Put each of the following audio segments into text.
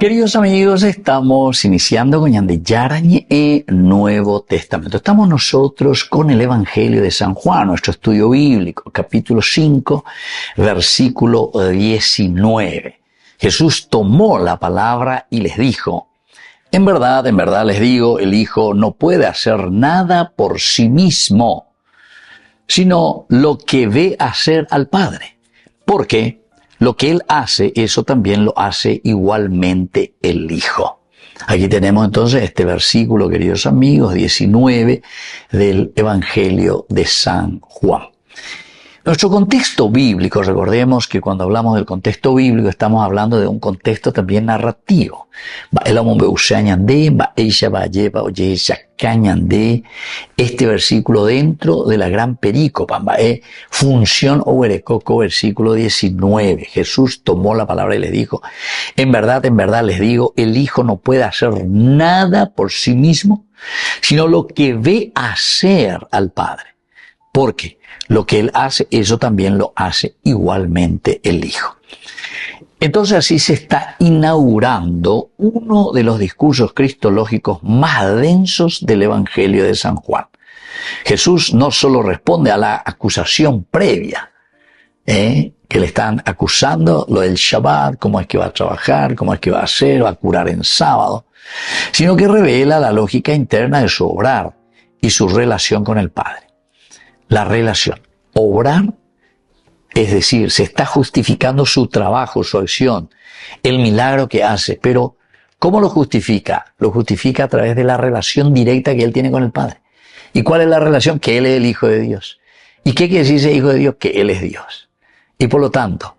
Queridos amigos, estamos iniciando con Yarañe Nuevo Testamento. Estamos nosotros con el Evangelio de San Juan, nuestro estudio bíblico, capítulo 5, versículo 19. Jesús tomó la palabra y les dijo: en verdad les digo, el Hijo no puede hacer nada por sí mismo, sino lo que ve hacer al Padre. Porque lo que Él hace, eso también lo hace igualmente el Hijo. Aquí tenemos entonces este versículo, queridos amigos, 19 del Evangelio de San Juan. Nuestro contexto bíblico, recordemos que cuando hablamos del contexto bíblico estamos hablando de un contexto también narrativo. Este versículo dentro de la gran perícopa, función oberecoco, versículo 19. Jesús tomó la palabra y le dijo: en verdad les digo, el Hijo no puede hacer nada por sí mismo, sino lo que ve hacer al Padre. Porque lo que Él hace, eso también lo hace igualmente el Hijo. Entonces así se está inaugurando uno de los discursos cristológicos más densos del Evangelio de San Juan. Jesús no solo responde a la acusación previa, que le están acusando, lo del Shabbat, cómo es que va a trabajar, cómo es que va a hacer, va a curar en sábado, sino que revela la lógica interna de su obrar y su relación con el Padre. La relación. Obrar, es decir, se está justificando su trabajo, su acción, el milagro que hace, pero ¿cómo lo justifica? Lo justifica a través de la relación directa que Él tiene con el Padre. ¿Y cuál es la relación? Que Él es el Hijo de Dios. ¿Y qué quiere decir ese Hijo de Dios? Que Él es Dios. Y por lo tanto,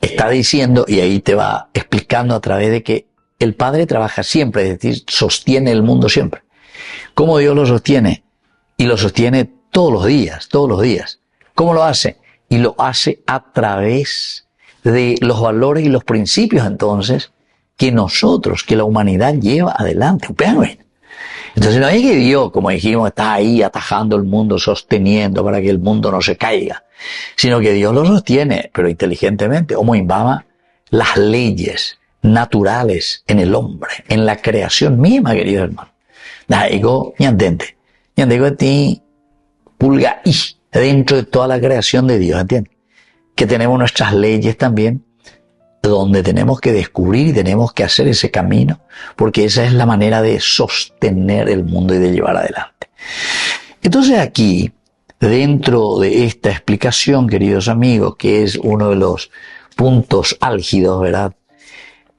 está diciendo, y ahí te va explicando a través de que el Padre trabaja siempre, es decir, sostiene el mundo siempre. ¿Cómo Dios lo sostiene? Y lo sostiene todos los días. ¿Cómo lo hace? Y lo hace a través de los valores y los principios, entonces, que la humanidad lleva adelante. Entonces no es que Dios, como dijimos, está ahí atajando el mundo, sosteniendo para que el mundo no se caiga, sino que Dios lo sostiene, pero inteligentemente, como invama las leyes naturales en el hombre, en la creación misma, querido hermano. Pulga y dentro de toda la creación de Dios, ¿entiendes? Que tenemos nuestras leyes también, donde tenemos que descubrir y tenemos que hacer ese camino, porque esa es la manera de sostener el mundo y de llevar adelante. Entonces aquí, dentro de esta explicación, queridos amigos, que es uno de los puntos álgidos, ¿verdad?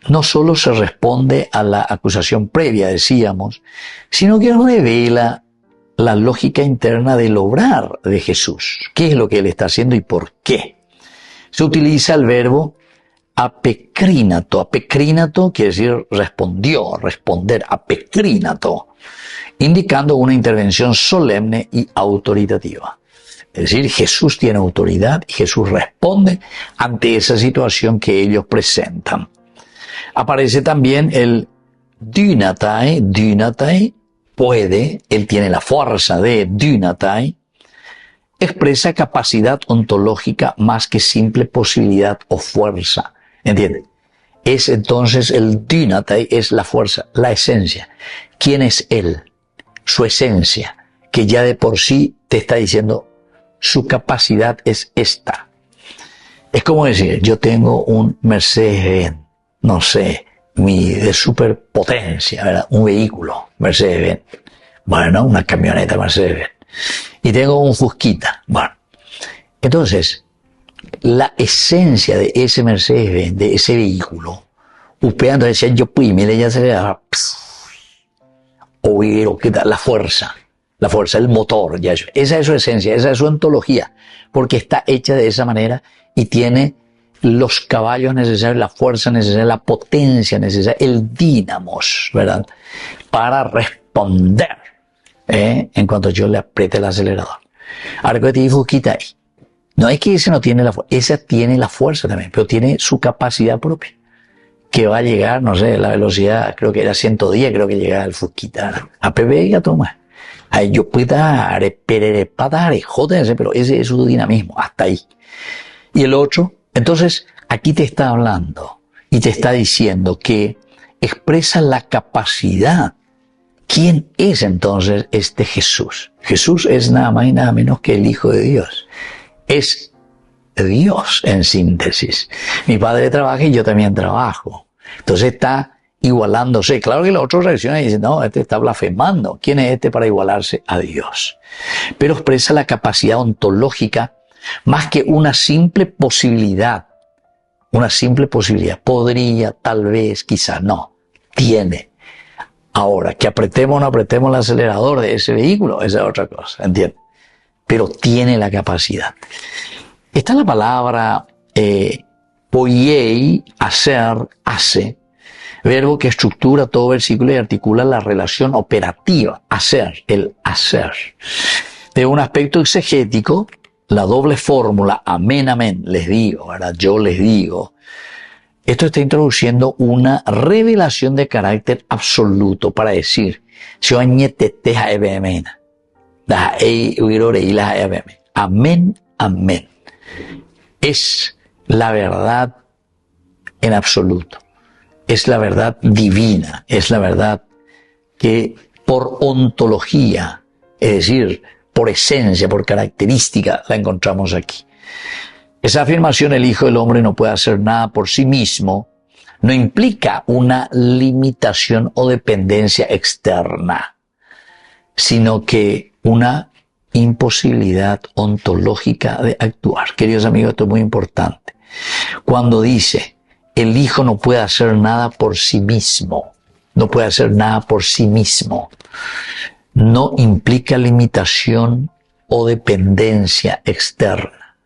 No solo se responde a la acusación previa, decíamos, sino que revela la lógica interna del obrar de Jesús. ¿Qué es lo que Él está haciendo y por qué? Se utiliza el verbo apecrínato. Apecrínato quiere decir respondió, responder, apecrínato, indicando una intervención solemne y autoritativa. Es decir, Jesús tiene autoridad y Jesús responde ante esa situación que ellos presentan. Aparece también el dynatai, puede, Él tiene la fuerza de dynatai, expresa capacidad ontológica más que simple posibilidad o fuerza. ¿Entiendes? Es entonces el dynatai, es la fuerza, la esencia. ¿Quién es Él? Su esencia, que ya de por sí te está diciendo, su capacidad es esta. Es como decir, yo tengo un Mercedes-Benz, no sé, de superpotencia, ¿verdad? Un vehículo, Mercedes-Benz. Bueno, una camioneta Mercedes-Benz. Y tengo un Fusquita. Bueno, entonces, la esencia de ese Mercedes-Benz, de ese vehículo, usted decía, yo mire, ya se le da, o ¿qué tal? La fuerza, el motor, ya eso. Esa es su esencia, esa es su ontología, porque está hecha de esa manera y tiene los caballos necesarios, la fuerza necesaria, la potencia necesaria, el dínamos, ¿verdad? Para responder, en cuanto yo le apriete el acelerador. Ahora que te Fusquita ahí. No es que ese no tiene la fuerza, esa tiene la fuerza también, pero tiene su capacidad propia. Que va a llegar, no sé, la velocidad, creo que era 110, creo que llegaba el Fusquita. A PB ya toma. Ahí yo puedo joder, pero ese es su dinamismo, hasta ahí. Y el otro, entonces, aquí te está hablando y te está diciendo que expresa la capacidad. ¿Quién es entonces este Jesús? Jesús es nada más y nada menos que el Hijo de Dios. Es Dios en síntesis. Mi padre trabaja y yo también trabajo. Entonces está igualándose. Claro que los otros reaccionan y dicen, no, este está blasfemando. ¿Quién es este para igualarse a Dios? Pero expresa la capacidad ontológica más que una simple posibilidad. Una simple posibilidad. Podría, tal vez, quizá no. Tiene. Ahora, que apretemos o no apretemos el acelerador de ese vehículo, esa es otra cosa, ¿entiendes? Pero tiene la capacidad. Está la palabra poiei, hacer, hace, verbo que estructura todo versículo y articula la relación operativa, hacer, el hacer. De un aspecto exegético, la doble fórmula, amén, amén, les digo, ¿verdad? Yo les digo. Esto está introduciendo una revelación de carácter absoluto para decir, amén, amén. Es la verdad en absoluto. Es la verdad divina. Es la verdad que por ontología, es decir, por esencia, por característica, la encontramos aquí. Esa afirmación, el Hijo del Hombre no puede hacer nada por sí mismo, no implica una limitación o dependencia externa, sino que una imposibilidad ontológica de actuar. Queridos amigos, esto es muy importante. Cuando dice, el Hijo no puede hacer nada por sí mismo, no puede hacer nada por sí mismo, no implica limitación o dependencia externa.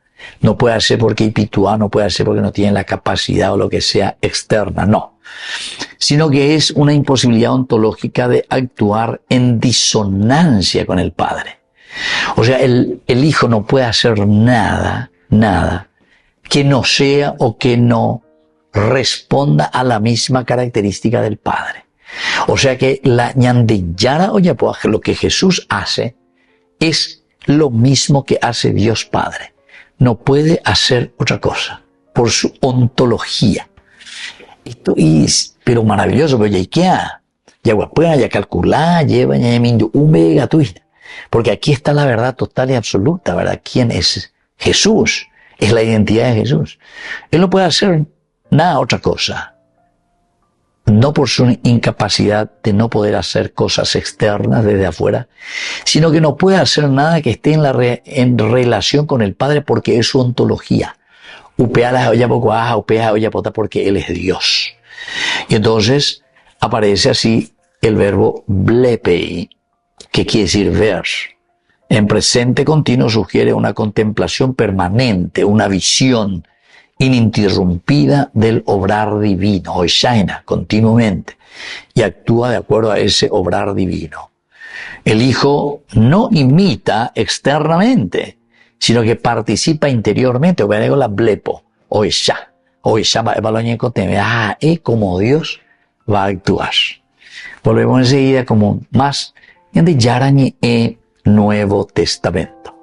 No puede hacer porque Ipitúa, no puede hacer porque no tiene la capacidad o lo que sea externa, no. Sino que es una imposibilidad ontológica de actuar en disonancia con el Padre. O sea, el Hijo no puede hacer nada que no sea o que no responda a la misma característica del Padre. O sea que la ñandillara o yapoa, lo que Jesús hace, es lo mismo que hace Dios Padre. No puede hacer otra cosa por su ontología. Esto es, pero maravilloso, pero ya queda, ya guapuea, ya calcular, lleva, ya mindu, porque aquí está la verdad total y absoluta, ¿verdad? ¿Quién es Jesús? Es la identidad de Jesús. Él no puede hacer nada otra cosa. No por su incapacidad de no poder hacer cosas externas desde afuera, sino que no puede hacer nada que esté en relación con el Padre porque es su ontología. Porque Él es Dios. Y entonces aparece así el verbo blepei, que quiere decir ver. En presente continuo sugiere una contemplación permanente, una visión ininterrumpida del obrar divino, Hoshina, continuamente, y actúa de acuerdo a ese obrar divino. El Hijo no imita externamente, sino que participa interiormente, o la blepo, Hoisha, como Dios va a actuar. Volvemos enseguida como más de Yarañi Nuevo Testamento.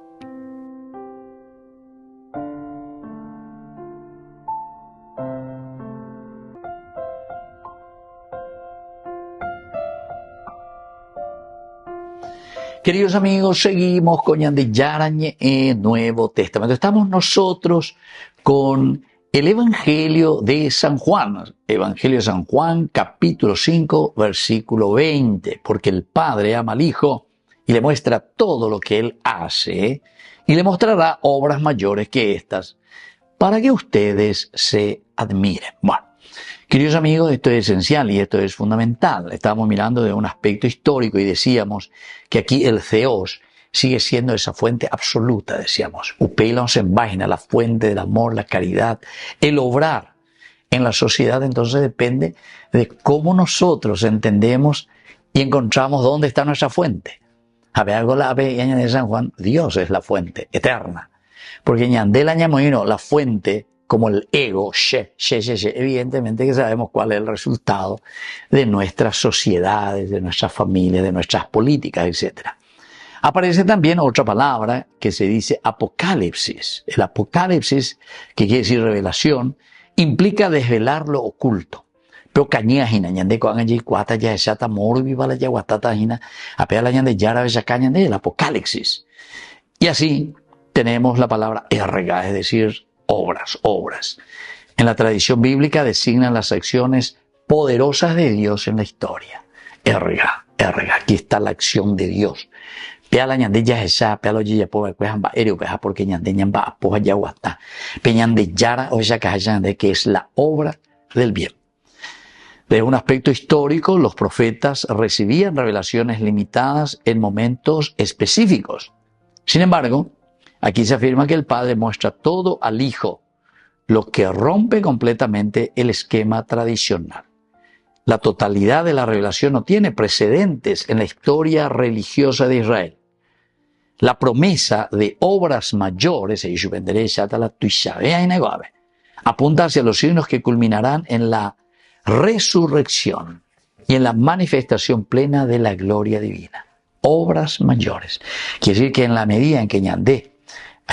Queridos amigos, seguimos con Yarañe Nuevo Testamento. Estamos nosotros con el Evangelio de San Juan. Evangelio de San Juan, capítulo 5, versículo 20. Porque el Padre ama al Hijo y le muestra todo lo que Él hace y le mostrará obras mayores que estas para que ustedes se admiren. Bueno, queridos amigos, esto es esencial y esto es fundamental. Estábamos mirando de un aspecto histórico y decíamos que aquí el Theos sigue siendo esa fuente absoluta, decíamos. Upeilos en vaina, la fuente del amor, la caridad, el obrar en la sociedad. Entonces depende de cómo nosotros entendemos y encontramos dónde está nuestra fuente. A ver, algo la de San Juan, Dios es la fuente eterna. Porque ñandela ñamoino, la fuente, como el ego, evidentemente que sabemos cuál es el resultado de nuestras sociedades, de nuestras familias, de nuestras políticas, etc. Aparece también otra palabra que se dice apocalipsis. El apocalipsis, que quiere decir revelación, implica desvelar lo oculto. Pero caña hina, ñande con allí cuata ya esa moro viva la ya guatata hina, apea la ñande yara esa caña del Apocalipsis. Y así tenemos la palabra erga, es decir, obras, obras. En la tradición bíblica designan las acciones poderosas de Dios en la historia. Erga, erga, aquí está la acción de Dios. Pea la ñande ya esa, pea lo ya po pues amba ereo pues porque ñande ñamba po ya guata. Pe ñande yara o esa caja ñande que es la obra del bien. Desde un aspecto histórico, los profetas recibían revelaciones limitadas en momentos específicos. Sin embargo, aquí se afirma que el Padre muestra todo al Hijo, lo que rompe completamente el esquema tradicional. La totalidad de la revelación no tiene precedentes en la historia religiosa de Israel. La promesa de obras mayores, apunta hacia los signos que culminarán en la resurrección y en la manifestación plena de la gloria divina. Obras mayores. Quiere decir que en la medida en que ñandé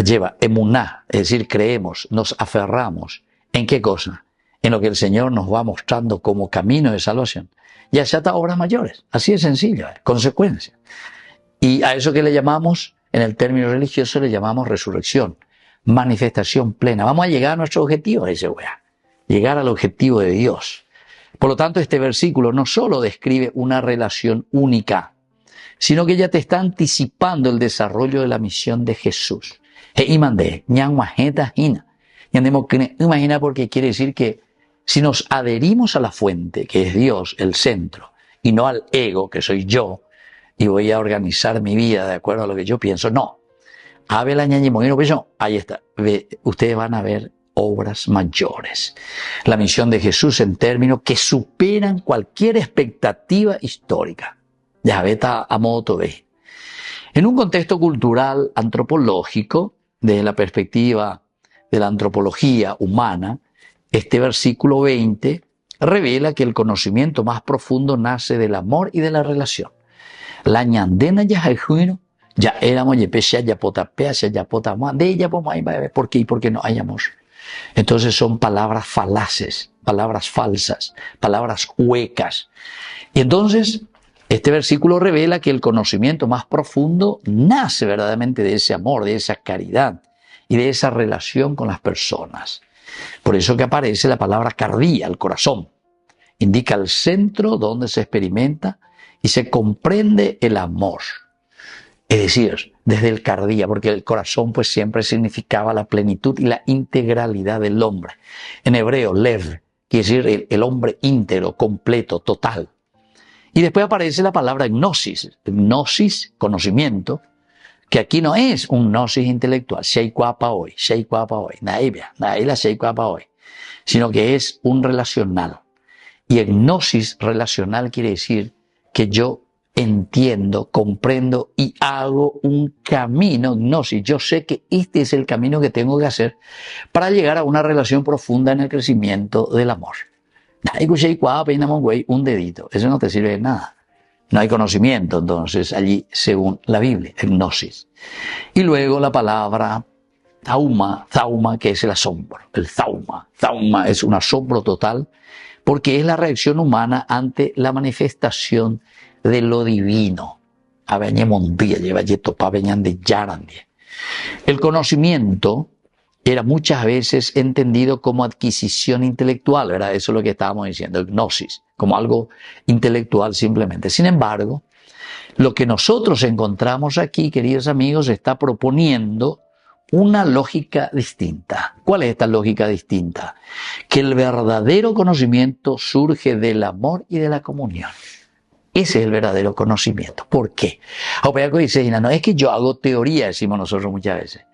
lleva emuná, es decir, creemos, nos aferramos, ¿en qué cosa? En lo que el Señor nos va mostrando como camino de salvación. Ya se ata obras mayores. Así de sencillo, consecuencia. Y a eso que le llamamos, en el término religioso, le llamamos resurrección, manifestación plena. Vamos a llegar a nuestro objetivo, dice weá. Llegar al objetivo de Dios. Por lo tanto, este versículo no solo describe una relación única, sino que ya te está anticipando el desarrollo de la misión de Jesús. Imagina porque quiere decir que si nos adherimos a la fuente, que es Dios, el centro, y no al ego, que soy yo, y voy a organizar mi vida de acuerdo a lo que yo pienso, no. Ahí está. Ustedes van a ver obras mayores. La misión de Jesús en términos que superan cualquier expectativa histórica. Ya veta a modo ve. En un contexto cultural antropológico, desde la perspectiva de la antropología humana, este versículo 20 revela que el conocimiento más profundo nace del amor y de la relación. La ñandena ya ya éramos ya potapea, ya potama, de ella ¿por qué? Porque no hay amor. Entonces son palabras falaces, palabras falsas, palabras huecas. Y entonces este versículo revela que el conocimiento más profundo nace verdaderamente de ese amor, de esa caridad y de esa relación con las personas. Por eso que aparece la palabra cardía, el corazón. Indica el centro donde se experimenta y se comprende el amor. Es decir, desde el cardía, porque el corazón pues siempre significaba la plenitud y la integralidad del hombre. En hebreo, lev, quiere decir el hombre íntegro, completo, total. Y después aparece la palabra gnosis. Gnosis, conocimiento, que aquí no es un gnosis intelectual, sino que es un relacional. Y el gnosis relacional quiere decir que yo entiendo, comprendo y hago un camino, gnosis. Yo sé que este es el camino que tengo que hacer para llegar a una relación profunda en el crecimiento del amor. Un dedito, eso no te sirve de nada. No hay conocimiento, entonces, allí, según la Biblia, gnosis. Y luego la palabra zauma, que es el asombro. El zauma es un asombro total, porque es la reacción humana ante la manifestación de lo divino. El conocimiento era muchas veces entendido como adquisición intelectual, ¿verdad? Eso es lo que estábamos diciendo, gnosis, como algo intelectual simplemente. Sin embargo, lo que nosotros encontramos aquí, queridos amigos, está proponiendo una lógica distinta. ¿Cuál es esta lógica distinta? Que el verdadero conocimiento surge del amor y de la comunión. Ese es el verdadero conocimiento. ¿Por qué? No es que yo hago teoría, decimos nosotros muchas veces.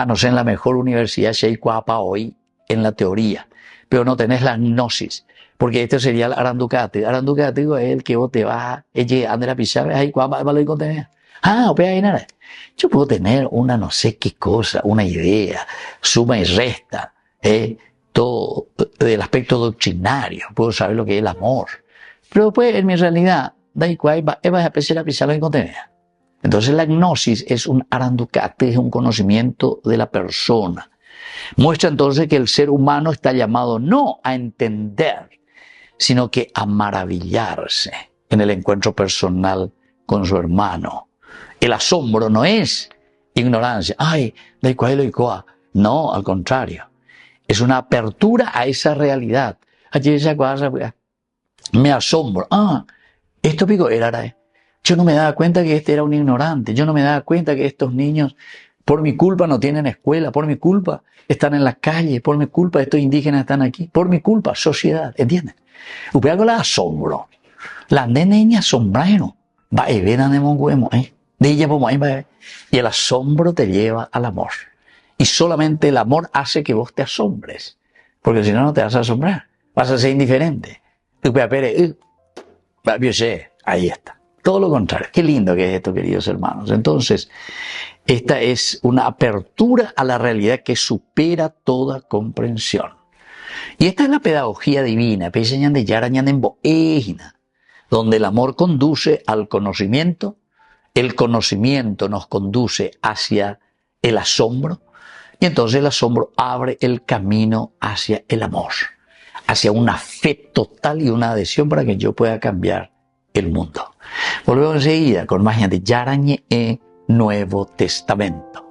No sé, en la mejor universidad, hoy en la teoría, pero no tenés la gnosis, porque esto sería el aranducate. Aranducate es el que vos te vas, Andrea Pizarro, ahí cuál va a contener. Nada. Yo puedo tener una no sé qué cosa, una idea, suma y resta, todo del aspecto doctrinario, puedo saber lo que es el amor, pero después en mi realidad, da igual, vas a empezar a pisar lo que contener. Entonces la gnosis es un aranducate, es un conocimiento de la persona. Muestra entonces que el ser humano está llamado no a entender, sino que a maravillarse en el encuentro personal con su hermano. El asombro no es ignorancia. Ay, de cuál y cuál. No, al contrario. Es una apertura a esa realidad. Me asombro. Esto pico era. Yo no me daba cuenta que este era un ignorante. Yo no me daba cuenta que estos niños, por mi culpa, no tienen escuela. Por mi culpa, están en la calle. Por mi culpa, estos indígenas están aquí. Por mi culpa, sociedad. ¿Entienden? Usted hago el asombro. La nene asombraron. Va a ver a Nemonguemo, de ella y el asombro te lleva al amor. Y solamente el amor hace que vos te asombres. Porque si no, no te vas a asombrar. Vas a ser indiferente. Ahí está. Todo lo contrario. Qué lindo que es esto, queridos hermanos. Entonces, esta es una apertura a la realidad que supera toda comprensión. Y esta es la pedagogía divina, donde el amor conduce al conocimiento, el conocimiento nos conduce hacia el asombro, y entonces el asombro abre el camino hacia el amor, hacia una fe total y una adhesión para que yo pueda cambiar el mundo. Volvemos enseguida con más de Yarañe Nuevo Testamento.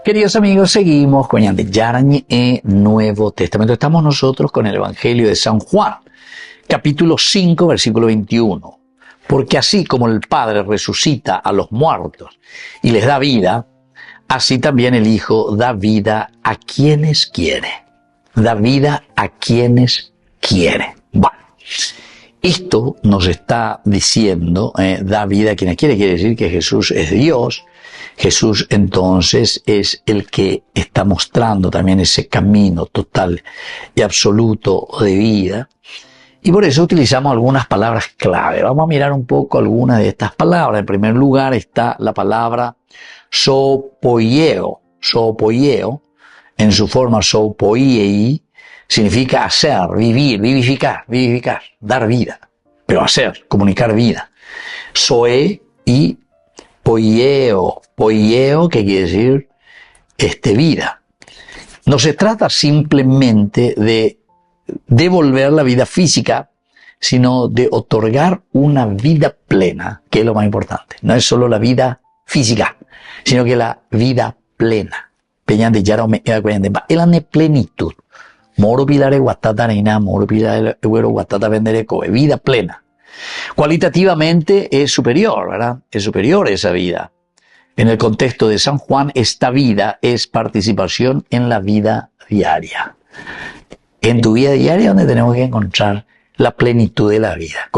Queridos amigos, seguimos con Yarañe Nuevo Testamento. Estamos nosotros con el Evangelio de San Juan, capítulo 5, versículo 21. Porque así como el Padre resucita a los muertos y les da vida, así también el Hijo da vida a quienes quiere. Da vida a quienes quiere. Bueno, esto nos está diciendo, da vida a quienes quiere decir que Jesús es Dios. Jesús entonces es el que está mostrando también ese camino total y absoluto de vida. Y por eso utilizamos algunas palabras clave. Vamos a mirar un poco algunas de estas palabras. En primer lugar está la palabra sopoieo. Sopoieo, en su forma sopoiei, significa hacer, vivir, vivificar, dar vida. Pero hacer, comunicar vida. Zoe y poieo. Poieo, que quiere decir vida. No se trata simplemente de devolver la vida física, sino de otorgar una vida plena, que es lo más importante. No es solo la vida física, sino que la vida plena. Peñante ya me el plenitud. Moro pilare guatata reina, moro pilare guatata vendereco, vida plena. Cualitativamente es superior, ¿verdad? Es superior esa vida. En el contexto de San Juan, esta vida es participación en la vida diaria. En tu vida diaria donde tenemos que encontrar la plenitud de la vida.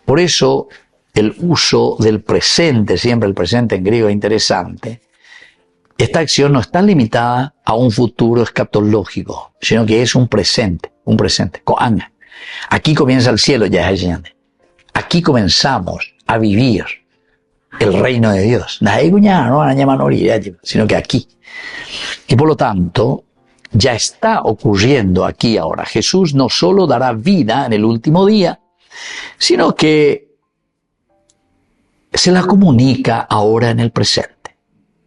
Por eso, el uso del presente, siempre el presente en griego es interesante. Esta acción no está limitada a un futuro escatológico, sino que es un presente. Aquí comienza el cielo, ya es el Aquí comenzamos a vivir el reino de Dios. Sino que aquí. Y por lo tanto, ya está ocurriendo aquí ahora. Jesús no solo dará vida en el último día, sino que se la comunica ahora en el presente.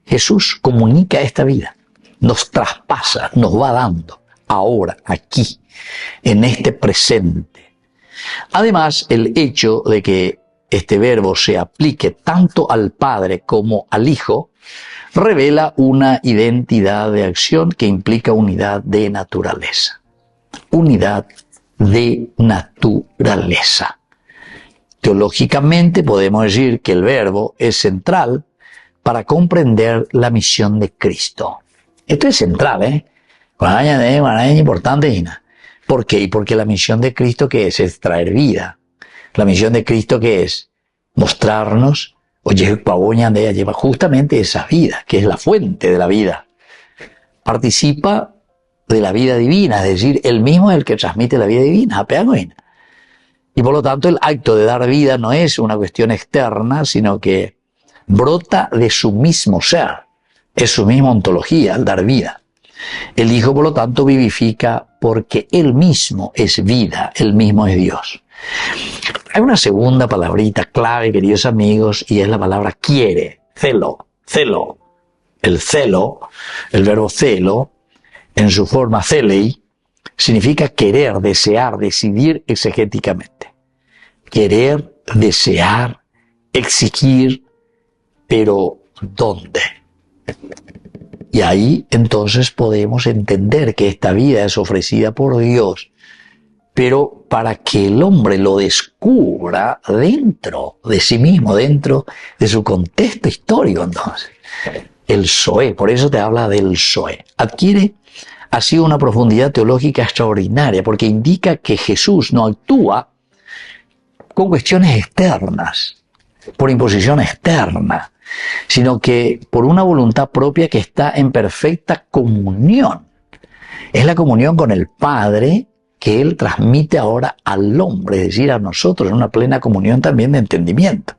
Jesús comunica esta vida, nos traspasa, nos va dando ahora, aquí, en este presente. Además, el hecho de que este verbo se aplique tanto al Padre como al Hijo revela una identidad de acción que implica unidad de naturaleza. Unidad de naturaleza. Teológicamente podemos decir que el verbo es central para comprender la misión de Cristo. Esto es central, es importante. ¿Por qué? Porque la misión de Cristo, ¿qué es? Es traer vida. La misión de Cristo, ¿qué es? Mostrarnos, lleva justamente esa vida, que es la fuente de la vida. Participa de la vida divina, es decir, él mismo es el que transmite la vida divina. Y por lo tanto el acto de dar vida no es una cuestión externa, sino que brota de su mismo ser, es su misma ontología al dar vida. El Hijo, por lo tanto, vivifica porque Él mismo es vida, Él mismo es Dios. Hay una segunda palabrita clave, queridos amigos, y es la palabra quiere, celo, celo. El celo, el verbo celo, en su forma celei, significa querer, desear, decidir exegéticamente. Querer, desear, exigir, pero ¿dónde? Y ahí entonces podemos entender que esta vida es ofrecida por Dios, pero para que el hombre lo descubra dentro de sí mismo, dentro de su contexto histórico entonces. El Zoé, por eso te habla del Zoé. Adquiere así una profundidad teológica extraordinaria, porque indica que Jesús no actúa con cuestiones externas, por imposición externa, sino que por una voluntad propia que está en perfecta comunión. Es la comunión con el Padre que Él transmite ahora al hombre, es decir, a nosotros, en una plena comunión también de entendimiento.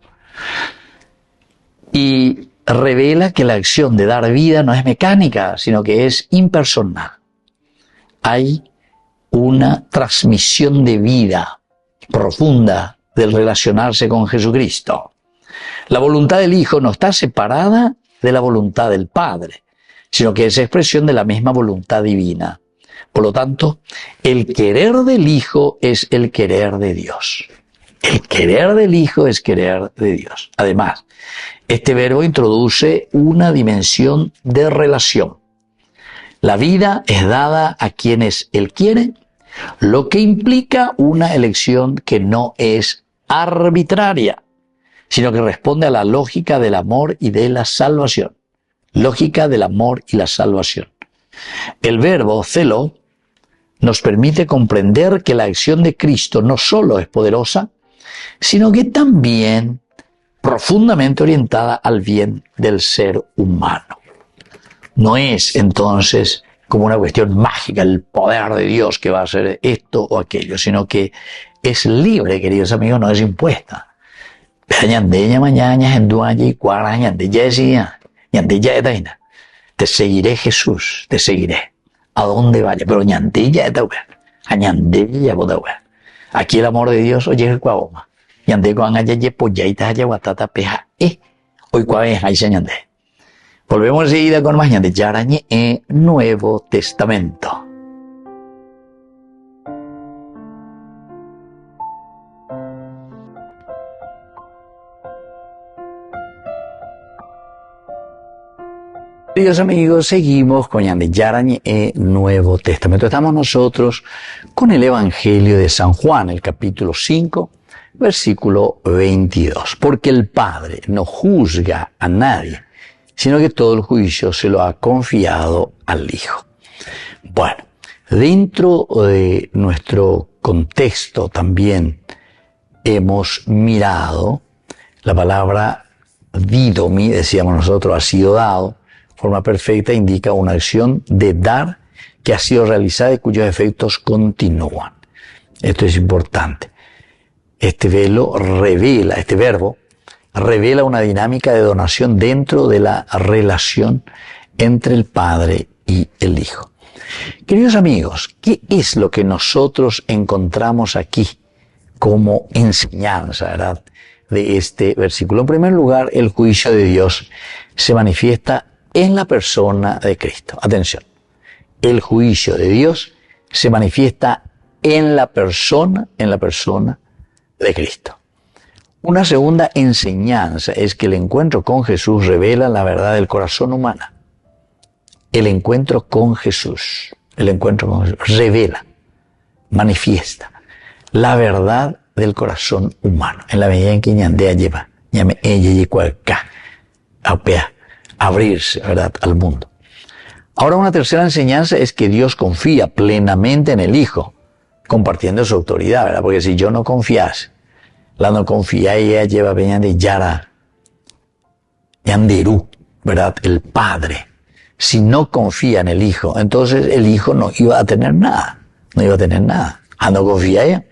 Y revela que la acción de dar vida no es mecánica, sino que es impersonal. Hay una transmisión de vida profunda del relacionarse con Jesucristo. La voluntad del Hijo no está separada de la voluntad del Padre, sino que es expresión de la misma voluntad divina. Por lo tanto, el querer del Hijo es el querer de Dios. El querer del Hijo es querer de Dios. Además, este verbo introduce una dimensión de relación. La vida es dada a quienes Él quiere, lo que implica una elección que no es arbitraria, sino que responde a la lógica del amor y de la salvación. Lógica del amor y la salvación. El verbo celo nos permite comprender que la acción de Cristo no solo es poderosa, sino que también profundamente orientada al bien del ser humano. No es entonces como una cuestión mágica, el poder de Dios que va a hacer esto o aquello, sino que es libre, queridos amigos, no es impuesta. Te seguiré, Jesús, te seguiré. A donde vaya, pero aquí el amor de Dios, oye, el cuaboma. Volvemos enseguida con más ñande Yarañe en Nuevo Testamento. Queridos amigos, seguimos con Ñande Yarañe en Nuevo Testamento. Estamos nosotros con el Evangelio de San Juan, el capítulo 5, versículo 22. Porque el Padre no juzga a nadie, sino que todo el juicio se lo ha confiado al Hijo. Bueno, dentro de nuestro contexto también hemos mirado la palabra didomi, decíamos nosotros, ha sido dado. Forma perfecta indica una acción de dar que ha sido realizada y cuyos efectos continúan. Esto es importante. Este verbo revela una dinámica de donación dentro de la relación entre el Padre y el Hijo. Queridos amigos, ¿qué es lo que nosotros encontramos aquí como enseñanza, verdad, de este versículo? En primer lugar, el juicio de Dios se manifiesta en la persona de Cristo. Atención, el juicio de Dios se manifiesta en la persona de Cristo. Una segunda enseñanza es que el encuentro con Jesús revela la verdad del corazón humano. El encuentro con Jesús revela, manifiesta la verdad del corazón humano. En la medida en que ñandea lleva, llame ella y cualca, abrirse, ¿verdad?, al mundo. Ahora, una tercera enseñanza es que Dios confía plenamente en el Hijo, compartiendo su autoridad, ¿verdad? Porque si yo no confiase, la no confía, ella lleva veña de Yara, Yanderú, ¿verdad?, el Padre. Si no confía en el Hijo, entonces el Hijo no iba a tener nada, no confía ella.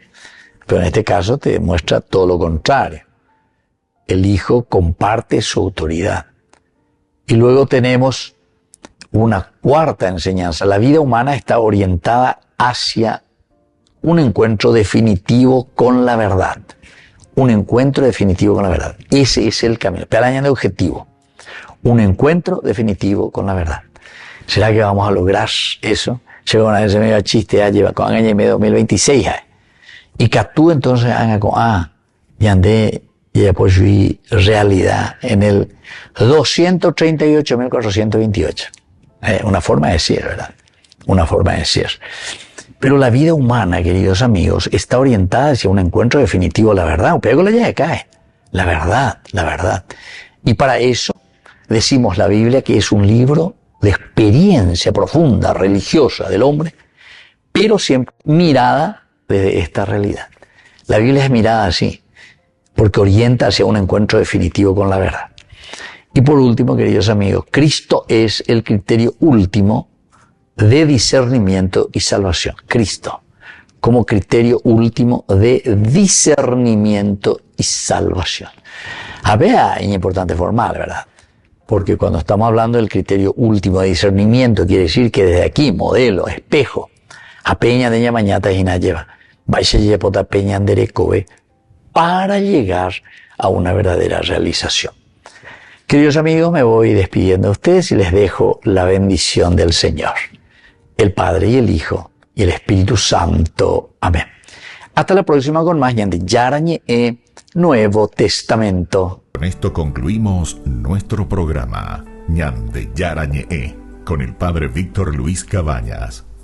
Pero en este caso te demuestra todo lo contrario. El Hijo comparte su autoridad. Y luego tenemos una cuarta enseñanza. La vida humana está orientada hacia un encuentro definitivo con la verdad. Un encuentro definitivo con la verdad. Ese es el camino. Pelaña de objetivo. Un encuentro definitivo con la verdad. ¿Será que vamos a lograr eso? Llega una vez medio chiste, ya lleva con año y medio 2026. Y que tú entonces haga con y andé y apoyó realidad en el 238.428. Una forma de decir, ¿verdad? Una forma de decir. Pero la vida humana, queridos amigos, está orientada hacia un encuentro definitivo, la verdad. Un pego la ya cae. La verdad, la verdad. Y para eso decimos la Biblia que es un libro de experiencia profunda, religiosa del hombre, pero siempre mirada desde esta realidad. La Biblia es mirada así, porque orienta hacia un encuentro definitivo con la verdad. Y por último, queridos amigos, Cristo es el criterio último de discernimiento y salvación. Cristo, como criterio último de discernimiento y salvación. Había una importante formal, ¿verdad? Porque cuando estamos hablando del criterio último de discernimiento, quiere decir que desde aquí, modelo, espejo, a peña de mañata y na lleva, vaya a peña anderecobe, para llegar a una verdadera realización. Queridos amigos, me voy despidiendo de ustedes y les dejo la bendición del Señor, el Padre y el Hijo y el Espíritu Santo. Amén. Hasta la próxima con más Ñande Yarañe Nuevo Testamento. Con esto concluimos nuestro programa Ñande Yarañe con el Padre Víctor Luis Cabañas.